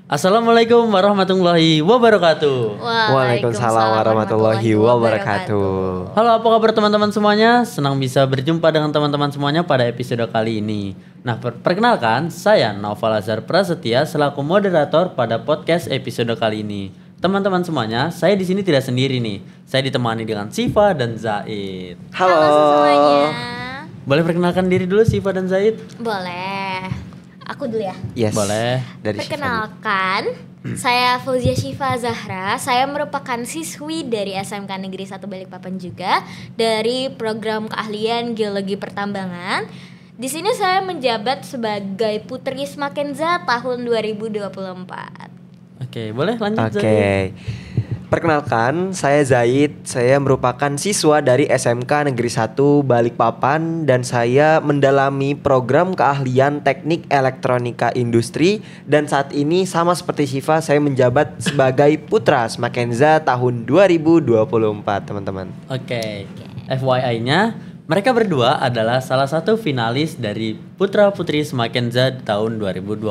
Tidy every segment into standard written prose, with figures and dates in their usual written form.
Assalamualaikum warahmatullahi wabarakatuh. Waalaikumsalam warahmatullahi wabarakatuh. Halo, apa kabar teman-teman semuanya? Senang bisa berjumpa dengan teman-teman semuanya pada episode kali ini. Nah, perkenalkan, saya Naufal Azhar Prasetya selaku moderator pada podcast episode kali ini. Teman-teman semuanya, saya di sini tidak sendiri nih. Saya ditemani dengan Siva dan Zaid. Halo semuanya. Boleh perkenalkan diri dulu Siva dan Zaid? Boleh. Aku dulu ya. Yes. Boleh. Dari Perkenalkan, saya Fauzia Syifa Zahra. Saya merupakan siswi dari SMK Negeri 1 Balikpapan juga dari program keahlian Geologi Pertambangan. Di sini saya menjabat sebagai Putri Smakenza tahun 2024. Oke, boleh lanjut Zaid. Oke. Perkenalkan, saya Zaid. Saya merupakan siswa dari SMK Negeri 1 Balikpapan dan saya mendalami program keahlian Teknik Elektronika Industri dan saat ini sama seperti Syifa saya menjabat sebagai Putra Smakenza tahun 2024, teman-teman. Oke. FYI-nya, mereka berdua adalah salah satu finalis dari Putra Putri Smakenza tahun 2024.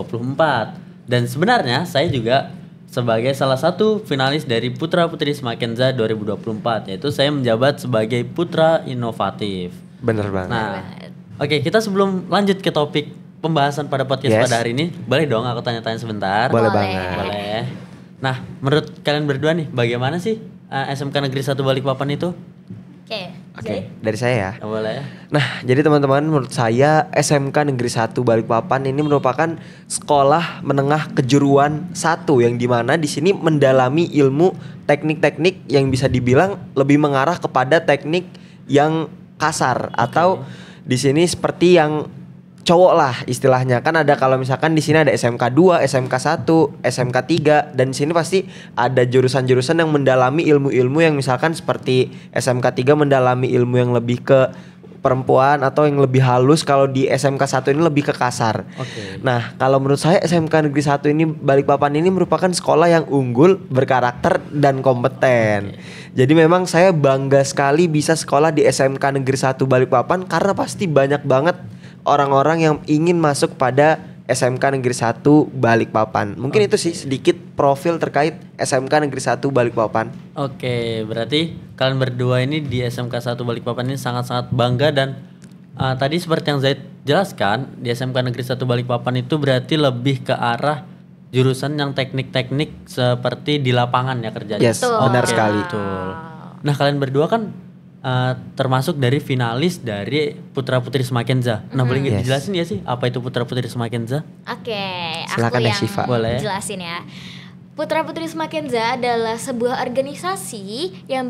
Dan sebenarnya saya juga sebagai salah satu finalis dari Putra Putri Smakenza 2024, yaitu saya menjabat sebagai Putra Inovatif. Bener banget. Nah, oke, kita sebelum lanjut ke topik pembahasan pada podcast pada hari ini, boleh dong aku tanya-tanya sebentar? Boleh Boleh. banget. Boleh. Nah, menurut kalian berdua nih, bagaimana sih SMK Negeri 1 Balikpapan itu? Oke, dari saya ya. Ya, boleh. Nah, jadi teman-teman, menurut saya SMK Negeri 1 Balikpapan ini merupakan sekolah menengah kejuruan 1 yang dimana di sini mendalami ilmu teknik-teknik yang bisa dibilang lebih mengarah kepada teknik yang kasar atau di sini seperti yang cowok lah istilahnya. Kan ada kalau misalkan di sini ada SMK 2, SMK 1, SMK 3 dan di sini pasti ada jurusan-jurusan yang mendalami ilmu-ilmu yang misalkan seperti SMK 3 mendalami ilmu yang lebih ke perempuan atau yang lebih halus, kalau di SMK 1 ini lebih ke kasar. Oke. Nah, kalau menurut saya SMK Negeri 1 ini Balikpapan ini merupakan sekolah yang unggul, berkarakter dan kompeten. Jadi memang saya bangga sekali bisa sekolah di SMK Negeri 1 Balikpapan karena pasti banyak banget orang-orang yang ingin masuk pada SMK Negeri 1 Balikpapan. Mungkin itu sih sedikit profil terkait SMK Negeri 1 Balikpapan. Oke, berarti kalian berdua ini di SMK 1 Balikpapan ini sangat-sangat bangga dan tadi seperti yang Zaid jelaskan, di SMK Negeri 1 Balikpapan itu berarti lebih ke arah jurusan yang teknik-teknik seperti di lapangan ya kerjanya. Yes, benar sekali. Betul. Nah, kalian berdua kan termasuk dari finalis dari Putra Putri Smakenza. Nah, boleh dijelasin ya sih apa itu Putra Putri Smakenza? Oke, Silakan aku deh, yang Syifa. Boleh. jelasin ya. Putra Putri Smakenza adalah sebuah organisasi yang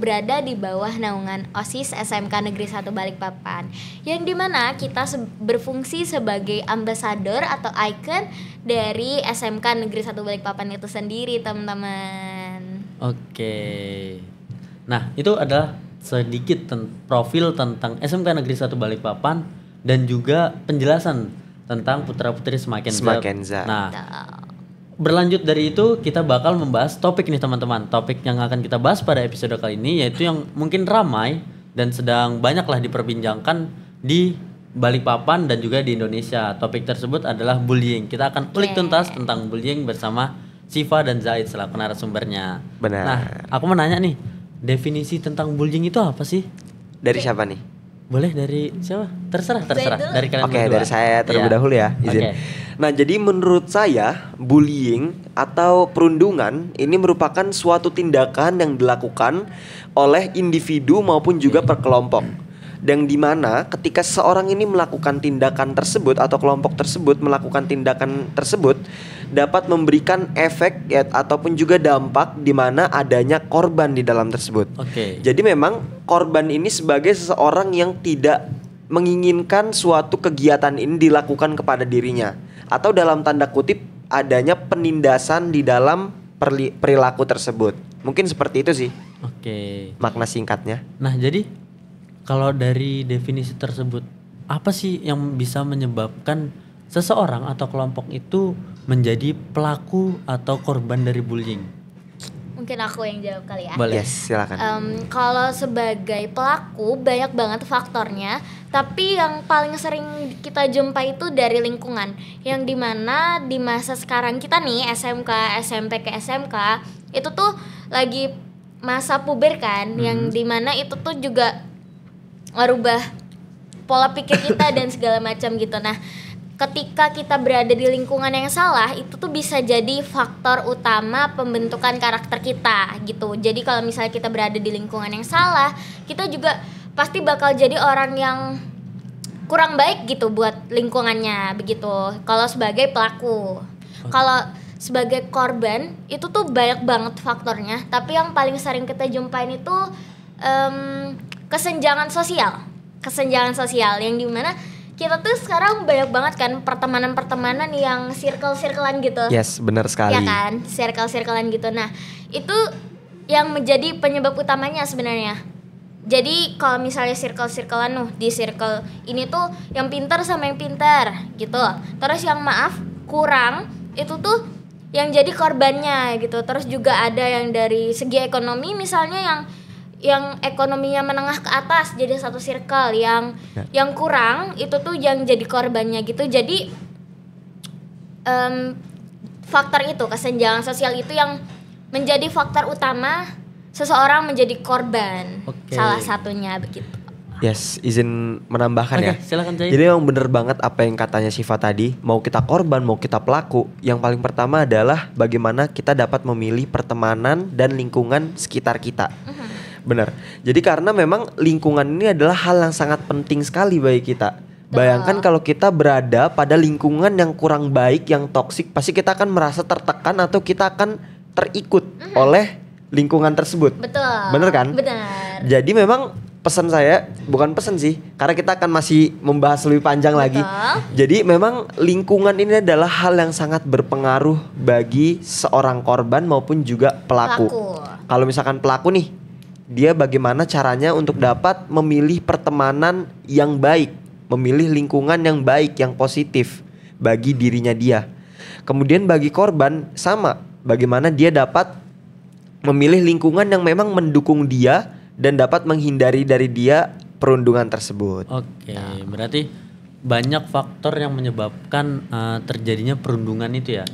berada di bawah naungan OSIS SMK Negeri 1 Balikpapan, yang dimana kita berfungsi sebagai ambasador atau icon dari SMK Negeri 1 Balikpapan itu sendiri, teman-teman. Oke. Nah, itu adalah sedikit profil tentang SMK Negeri 1 Balikpapan dan juga penjelasan tentang Putra Putri Smakenza. Nah, berlanjut dari itu kita bakal membahas topik nih teman-teman. Topik yang akan kita bahas pada episode kali ini yaitu yang mungkin ramai dan sedang banyaklah diperbincangkan di Balikpapan dan juga di Indonesia. Topik tersebut adalah bullying. Kita akan ulik tuntas tentang bullying bersama Syifa dan Zaid selaku narasumbernya. Benar. Nah, aku mau nanya nih, definisi tentang bullying itu apa sih? Dari siapa nih? Boleh dari siapa? Terserah. Dari kalian Oke, berdua. dari saya terlebih dahulu ya, izin. Oke. Nah, jadi menurut saya bullying atau perundungan ini merupakan suatu tindakan yang dilakukan oleh individu maupun juga per kelompok. Dan di mana ketika seorang ini melakukan tindakan tersebut atau kelompok tersebut melakukan tindakan tersebut dapat memberikan efek ataupun juga dampak di mana adanya korban di dalam tersebut. Oke. Jadi memang korban ini sebagai seseorang yang tidak menginginkan suatu kegiatan ini dilakukan kepada dirinya atau dalam tanda kutip adanya penindasan di dalam perilaku tersebut. Mungkin seperti itu sih Oke. makna singkatnya. Nah, jadi kalau dari definisi tersebut, apa sih yang bisa menyebabkan seseorang atau kelompok itu menjadi pelaku atau korban dari bullying? mungkin aku yang jawab kali ya. Boleh. Yes, silakan. Kalau sebagai pelaku banyak banget faktornya, tapi yang paling sering kita jumpa itu dari lingkungan. Yang dimana di masa sekarang kita nih SMK, SMP ke SMK itu tuh lagi masa puber kan, yang dimana itu tuh juga merubah pola pikir kita dan segala macam gitu. Nah, ketika kita berada di lingkungan yang salah, itu tuh bisa jadi faktor utama pembentukan karakter kita gitu. Jadi kalau misalnya kita berada di lingkungan yang salah, kita juga pasti bakal jadi orang yang kurang baik gitu buat lingkungannya begitu. Kalau sebagai pelaku. Kalau sebagai korban, itu tuh banyak banget faktornya. Tapi yang paling sering kita jumpain itu kesenjangan sosial. Kesenjangan sosial yang dimana kita tuh sekarang banyak banget kan pertemanan-pertemanan yang circle-circlean gitu. Yes, benar sekali. Ya kan, circle-circlean gitu. Nah, itu yang menjadi penyebab utamanya sebenarnya. Jadi kalau misalnya circle-circlean di circle ini tuh yang pintar sama yang pintar gitu. Terus yang maaf kurang itu tuh yang jadi korbannya gitu. Terus juga ada yang dari segi ekonomi misalnya yang ekonominya menengah ke atas jadi satu circle, yang kurang itu tuh yang jadi korbannya gitu. Jadi faktor itu kesenjangan sosial itu yang menjadi faktor utama seseorang menjadi korban. Salah satunya begitu. Yes, izin menambahkan ya. Silakan Zaid. Jadi memang bener banget apa yang katanya Syifa tadi. Mau kita korban, mau kita pelaku, yang paling pertama adalah bagaimana kita dapat memilih pertemanan dan lingkungan sekitar kita. Benar. Jadi karena memang lingkungan ini adalah hal yang sangat penting sekali bagi kita. Bayangkan kalau kita berada pada lingkungan yang kurang baik, yang toksik, pasti kita akan merasa tertekan atau kita akan terikut oleh lingkungan tersebut. Betul. Bener kan? Benar. Jadi memang pesan saya, bukan pesan sih, karena kita akan masih membahas lebih panjang lagi. Jadi memang lingkungan ini adalah hal yang sangat berpengaruh bagi seorang korban maupun juga pelaku. Kalau misalkan pelaku nih, dia bagaimana caranya untuk dapat memilih pertemanan yang baik, memilih lingkungan yang baik, yang positif bagi dirinya dia. Kemudian bagi korban sama, bagaimana dia dapat memilih lingkungan yang memang mendukung dia dan dapat menghindari dari dia perundungan tersebut. Oke, berarti banyak faktor yang menyebabkan terjadinya perundungan itu ya.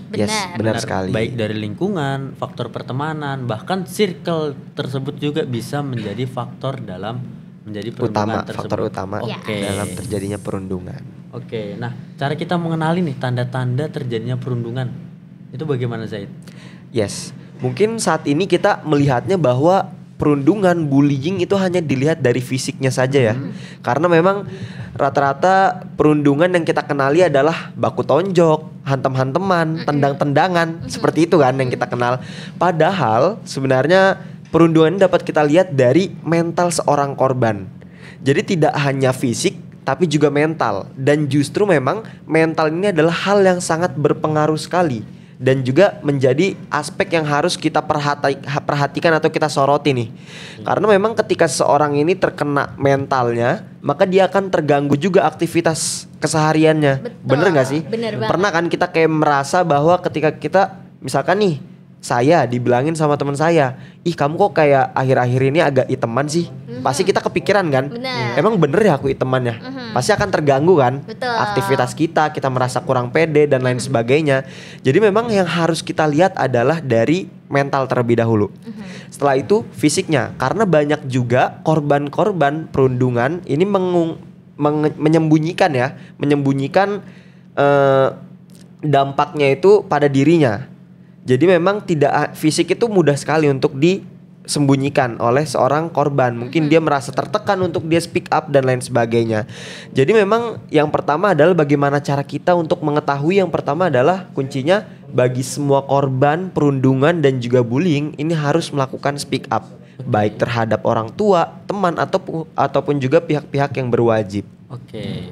Benar sekali. Baik dari lingkungan, faktor pertemanan, bahkan circle tersebut juga bisa menjadi faktor dalam menjadi perundungan tersebut. Faktor utama dalam terjadinya perundungan. Oke, nah cara kita mengenali nih tanda-tanda terjadinya perundungan itu bagaimana Zaid? Yes, mungkin saat ini kita melihatnya bahwa perundungan, bullying itu hanya dilihat dari fisiknya saja ya. Karena memang rata-rata perundungan yang kita kenali adalah baku tonjok, hantam-hantaman, tendang-tendangan, seperti itu kan yang kita kenal. Padahal sebenarnya perundungan dapat kita lihat dari mental seorang korban. Jadi tidak hanya fisik tapi juga mental. Dan justru memang mental ini adalah hal yang sangat berpengaruh sekali. Dan juga menjadi aspek yang harus kita perhatikan atau kita soroti nih. Karena memang ketika seorang ini terkena mentalnya, maka dia akan terganggu juga aktivitas kesehariannya. Betul. Bener gak sih? Bener banget. Pernah kan kita kayak merasa bahwa ketika kita misalkan nih, saya dibilangin sama teman saya, ih kamu kok kayak akhir-akhir ini agak iteman sih. Pasti kita kepikiran kan, emang bener ya aku itemannya. Pasti akan terganggu kan. Betul. Aktivitas kita merasa kurang pede dan lain sebagainya. Jadi memang yang harus kita lihat adalah dari mental terlebih dahulu. Setelah itu fisiknya, karena banyak juga korban-korban perundungan ini menyembunyikan dampaknya itu pada dirinya. Jadi memang fisik itu mudah sekali untuk disembunyikan oleh seorang korban. Mungkin dia merasa tertekan untuk dia speak up dan lain sebagainya. Jadi memang yang pertama adalah bagaimana cara kita untuk mengetahui. Yang pertama adalah kuncinya bagi semua korban perundungan dan juga bullying ini harus melakukan speak up. Baik terhadap orang tua, teman ataupun juga pihak-pihak yang berwajib. Oke.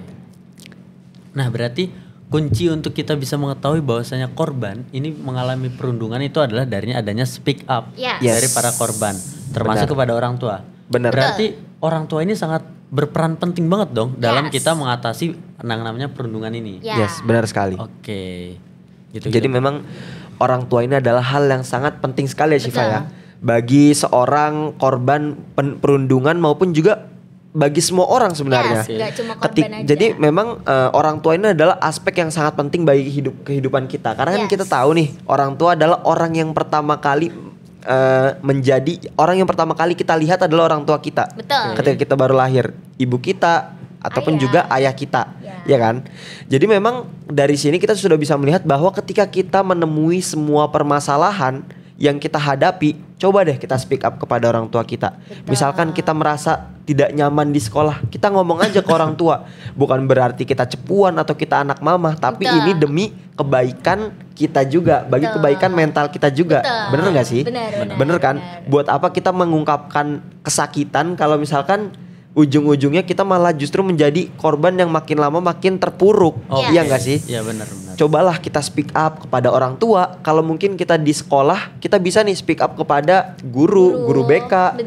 Nah berarti kunci untuk kita bisa mengetahui bahwasanya korban ini mengalami perundungan itu adalah dari adanya speak up dari para korban, termasuk kepada orang tua. Benar. Berarti orang tua ini sangat berperan penting banget dong dalam kita mengatasi yang namanya perundungan ini. Yes, benar sekali. Oke. Jadi memang orang tua ini adalah hal yang sangat penting sekali ya Syifa ya. bagi seorang korban perundungan maupun juga bagi semua orang sebenarnya. Gak cuma korban aja. Jadi memang orang tua ini adalah aspek yang sangat penting bagi kehidupan kita. Karena kan kita tahu nih, orang tua adalah orang yang pertama kali kita lihat adalah orang tua kita. Betul. Ketika kita baru lahir, ibu kita ataupun juga ayah kita, ya kan? Jadi memang dari sini kita sudah bisa melihat bahwa ketika kita menemui semua permasalahan yang kita hadapi, coba deh kita speak up kepada orang tua kita. Misalkan kita merasa tidak nyaman di sekolah, kita ngomong aja ke orang tua. Bukan berarti kita cepuan atau kita anak mama, tapi ini demi kebaikan kita juga, bagi kebaikan mental kita juga. Bener gak sih? Bener kan? Buat apa kita mengungkapkan kesakitan kalau misalkan ujung-ujungnya kita malah justru menjadi korban yang makin lama makin terpuruk. Iya gak sih? Iya benar. Cobalah kita speak up kepada orang tua. Kalau mungkin kita di sekolah, kita bisa nih speak up kepada guru BK.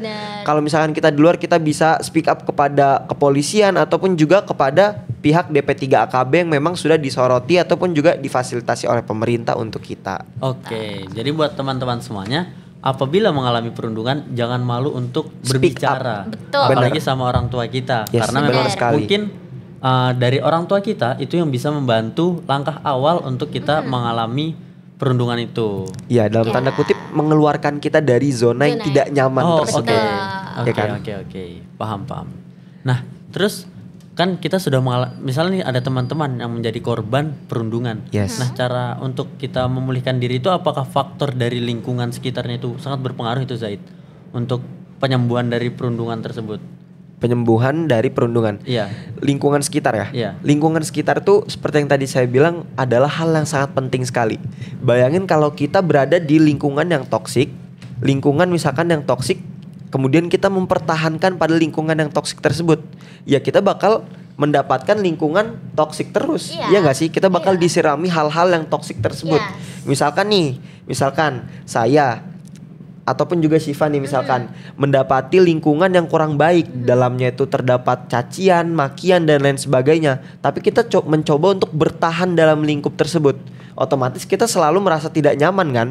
Kalau misalkan kita di luar, kita bisa speak up kepada kepolisian ataupun juga kepada pihak DP3AKB yang memang sudah disoroti ataupun juga difasilitasi oleh pemerintah untuk kita. Oke, jadi buat teman-teman semuanya, apabila mengalami perundungan, jangan malu untuk berbicara, apalagi sama orang tua kita, karena memang mungkin dari orang tua kita itu yang bisa membantu langkah awal untuk kita mengalami perundungan itu. Ya, dalam tanda kutip mengeluarkan kita dari zona yang tidak nyaman tersebut. Oke, paham. Nah, terus kan kita sudah misalnya nih ada teman-teman yang menjadi korban perundungan. Nah, cara untuk kita memulihkan diri itu apakah faktor dari lingkungan sekitarnya itu sangat berpengaruh itu, Zaid, untuk penyembuhan dari perundungan tersebut? Penyembuhan dari perundungan. Iya. Lingkungan sekitar ya. Iya. Lingkungan sekitar tuh seperti yang tadi saya bilang adalah hal yang sangat penting sekali. Bayangin kalau kita berada di lingkungan yang toksik, lingkungan misalkan yang toksik, kemudian kita mempertahankan pada lingkungan yang toksik tersebut, ya kita bakal mendapatkan lingkungan toksik terus. Iya gak sih? Kita bakal disirami hal-hal yang toksik tersebut. Misalkan saya ataupun juga Syifa nih misalkan mendapati lingkungan yang kurang baik, dalamnya itu terdapat cacian, makian dan lain sebagainya, tapi kita mencoba untuk bertahan dalam lingkup tersebut, otomatis kita selalu merasa tidak nyaman kan?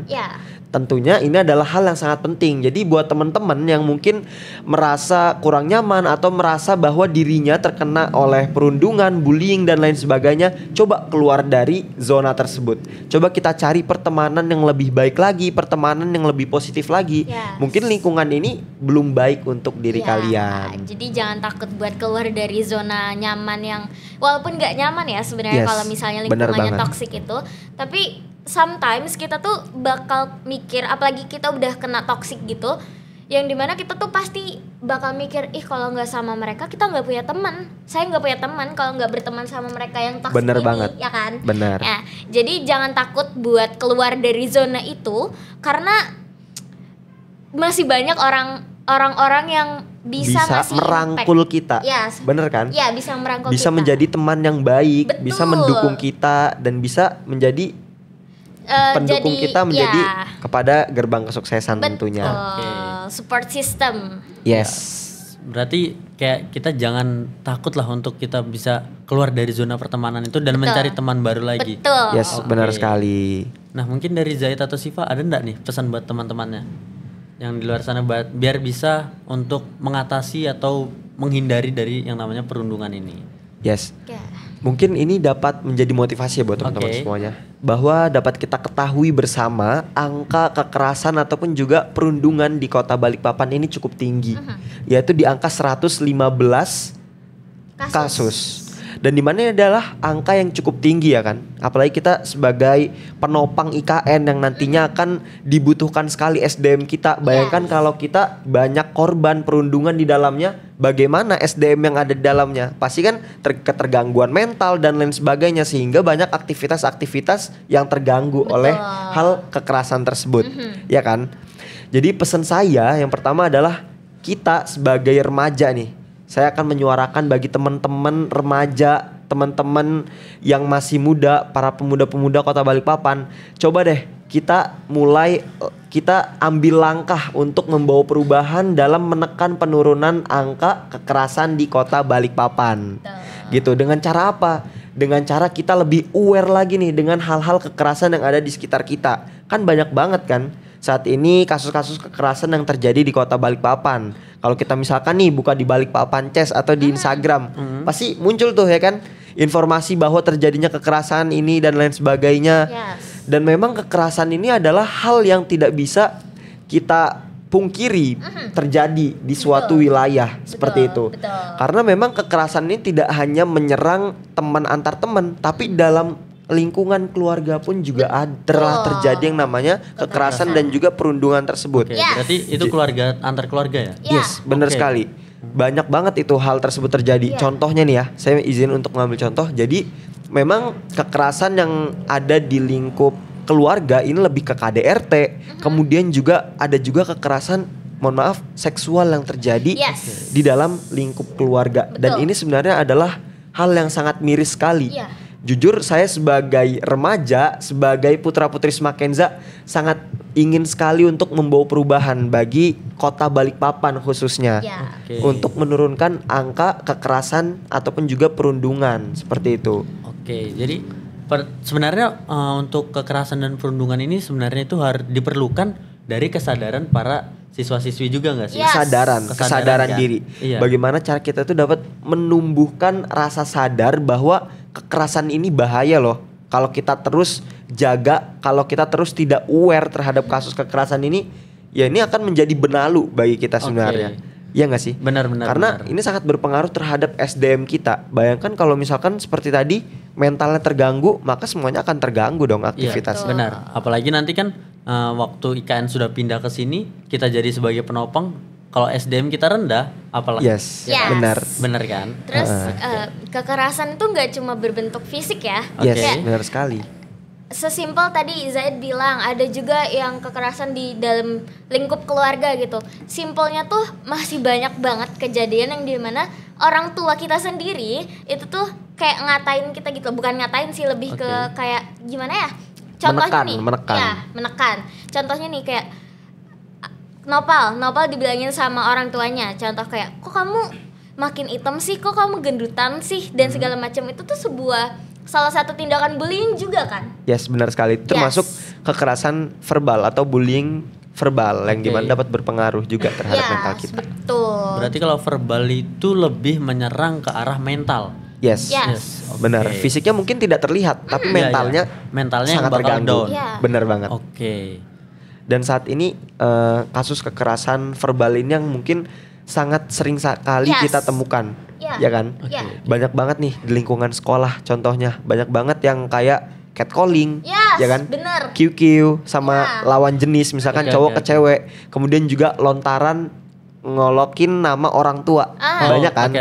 Tentunya ini adalah hal yang sangat penting. Jadi buat teman-teman yang mungkin merasa kurang nyaman atau merasa bahwa dirinya terkena oleh perundungan, bullying dan lain sebagainya, coba keluar dari zona tersebut. Coba kita cari pertemanan yang lebih baik lagi, pertemanan yang lebih positif lagi. Mungkin lingkungan ini belum baik untuk diri kalian. Jadi jangan takut buat keluar dari zona nyaman yang walaupun gak nyaman ya sebenarnya kalau misalnya lingkungannya toksik itu, tapi sometimes kita tuh bakal mikir, apalagi kita udah kena toksik gitu, yang dimana kita tuh pasti bakal mikir, kalau nggak sama mereka kita nggak punya teman. Saya nggak punya teman kalau nggak berteman sama mereka yang toksik ini, banget. Ya kan? Benar. Ya, jadi jangan takut buat keluar dari zona itu, karena masih banyak orang-orang yang bisa ngasih merangkul kita. Bener kan? Iya, bisa merangkul bisa kita. Menjadi teman yang baik. Betul. Bisa mendukung kita dan bisa menjadi pendukung kita menjadi kepada gerbang kesuksesan tentunya. Support system. Berarti kayak kita jangan takut lah untuk kita bisa keluar dari zona pertemanan itu dan mencari teman baru lagi. Benar sekali. Nah, mungkin dari Zaid atau Syifa ada enggak nih pesan buat teman-temannya yang di luar sana biar bisa untuk mengatasi atau menghindari dari yang namanya perundungan ini? Mungkin ini dapat menjadi motivasi ya buat teman-teman semuanya, bahwa dapat kita ketahui bersama angka kekerasan ataupun juga perundungan di Kota Balikpapan ini cukup tinggi, yaitu di angka 115 kasus. Dan dimana ini adalah angka yang cukup tinggi ya kan, apalagi kita sebagai penopang IKN yang nantinya akan dibutuhkan sekali SDM kita. Bayangkan kalau kita banyak korban perundungan di dalamnya, bagaimana SDM yang ada di dalamnya? Pasti kan ketergangguan mental dan lain sebagainya, sehingga banyak aktivitas-aktivitas yang terganggu oleh hal kekerasan tersebut, ya kan? Jadi pesan saya yang pertama adalah kita sebagai remaja nih, saya akan menyuarakan bagi teman-teman remaja, teman-teman yang masih muda, para pemuda-pemuda Kota Balikpapan, coba deh kita ambil langkah untuk membawa perubahan dalam menekan penurunan angka kekerasan di Kota Balikpapan. Gitu. Dengan cara apa? Dengan cara kita lebih aware lagi nih dengan hal-hal kekerasan yang ada di sekitar kita. Kan banyak banget kan. saat ini kasus-kasus kekerasan yang terjadi di kota Balikpapan. Kalau kita misalkan nih buka di Balikpapan Chess atau di Instagram, pasti muncul tuh ya kan informasi bahwa terjadinya kekerasan ini dan lain sebagainya. Yes. Dan memang kekerasan ini adalah hal yang tidak bisa kita pungkiri terjadi di suatu wilayah seperti itu. Betul. Karena memang kekerasan ini tidak hanya menyerang teman antar teman, tapi dalam lingkungan keluarga pun juga telah terjadi yang namanya kekerasan dan juga perundungan tersebut. Oke, berarti itu keluarga antar keluarga ya? Yes, benar sekali. Banyak banget itu hal tersebut terjadi. Contohnya nih ya, saya izin untuk mengambil contoh. Jadi memang kekerasan yang ada di lingkup keluarga ini lebih ke KDRT. Kemudian juga ada juga kekerasan, mohon maaf, seksual yang terjadi di dalam lingkup keluarga. Dan ini sebenarnya adalah hal yang sangat miris sekali. Jujur saya sebagai remaja, sebagai putra-putri Smakenza sangat ingin sekali untuk membawa perubahan bagi kota Balikpapan khususnya. Untuk menurunkan angka kekerasan ataupun juga perundungan seperti itu. Oke, jadi sebenarnya untuk kekerasan dan perundungan ini sebenarnya itu harus diperlukan dari kesadaran para siswa-siswi juga nggak sih? Kesadaran kan? diri. Iya. Bagaimana cara kita tuh dapat menumbuhkan rasa sadar bahwa kekerasan ini bahaya loh. Kalau kita terus jaga, kalau kita terus tidak aware terhadap kasus kekerasan ini, ya ini akan menjadi benalu bagi kita sebenarnya. Iya nggak sih? Benar. Karena ini sangat berpengaruh terhadap SDM kita. Bayangkan kalau misalkan seperti tadi mentalnya terganggu, maka semuanya akan terganggu dong aktivitasnya. Benar. Apalagi nanti kan waktu IKN sudah pindah ke sini, kita jadi sebagai penopang. Kalau SDM kita rendah, apalagi? Yes. Benar kan? Terus kekerasan itu nggak cuma berbentuk fisik ya? Yes, benar sekali. Sesimpel tadi Zaid bilang ada juga yang kekerasan di dalam lingkup keluarga gitu. Simpelnya tuh masih banyak banget kejadian yang dimana orang tua kita sendiri itu tuh kayak ngatain kita gitu. Bukan ngatain sih, lebih ke kayak gimana ya? Contohnya menekan. Contohnya nih kayak Nopal dibilangin sama orang tuanya. Contoh kayak, kok kamu makin hitam sih, kok kamu gendutan sih, dan segala macam. Itu tuh salah satu tindakan bullying juga kan? Yes, benar sekali. Termasuk kekerasan verbal atau bullying verbal yang dimana dapat berpengaruh juga terhadap mental kita. Betul. Berarti kalau verbal itu lebih menyerang ke arah mental. Yes. Benar. Fisiknya mungkin tidak terlihat, tapi mentalnya sangat terganggu. Benar banget. Dan saat ini kasus kekerasan verbal ini yang mungkin sangat sering sekali kita temukan, ya kan? Banyak banget nih di lingkungan sekolah, contohnya banyak banget yang kayak catcalling, ya kan? Bener. QQ sama lawan jenis, misalkan cowok ke cewek, kemudian juga lontaran ngolokin nama orang tua, banyak kan?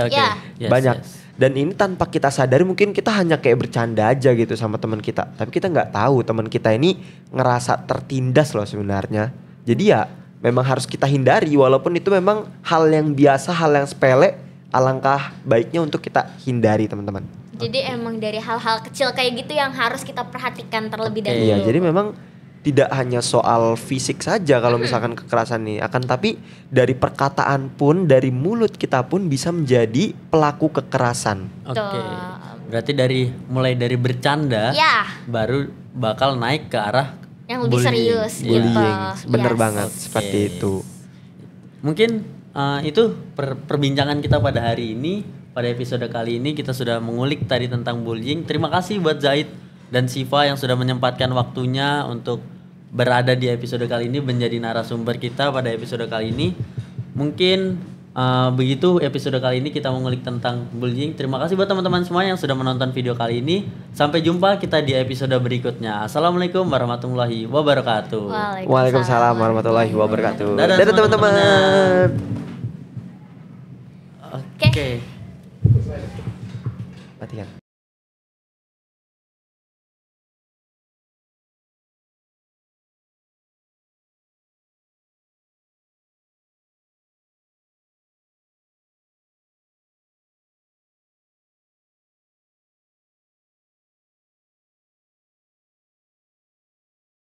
Banyak. Dan ini tanpa kita sadari mungkin kita hanya kayak bercanda aja gitu sama teman kita. Tapi kita nggak tahu teman kita ini ngerasa tertindas loh sebenarnya. Jadi ya memang harus kita hindari walaupun itu memang hal yang biasa, hal yang sepele. Alangkah baiknya untuk kita hindari teman-teman. Jadi emang dari hal-hal kecil kayak gitu yang harus kita perhatikan terlebih dahulu. Iya, jadi memang tidak hanya soal fisik saja kalau misalkan kekerasan ini, akan tapi dari perkataan pun, dari mulut kita pun bisa menjadi pelaku kekerasan. Berarti mulai dari bercanda baru bakal naik ke arah yang lebih serius gitu. Bener banget seperti itu. Mungkin itu perbincangan kita pada hari ini. Pada episode kali ini kita sudah mengulik tadi tentang bullying. Terima kasih buat Zaid dan Siva yang sudah menyempatkan waktunya untuk berada di episode kali ini, menjadi narasumber kita pada episode kali ini. Mungkin begitu episode kali ini kita mengulik tentang bullying. Terima kasih buat teman-teman semua yang sudah menonton video kali ini. Sampai jumpa kita di episode berikutnya. Assalamualaikum warahmatullahi wabarakatuh. Waalaikumsalam warahmatullahi wabarakatuh. Dadah teman-teman. Oke. Matikan.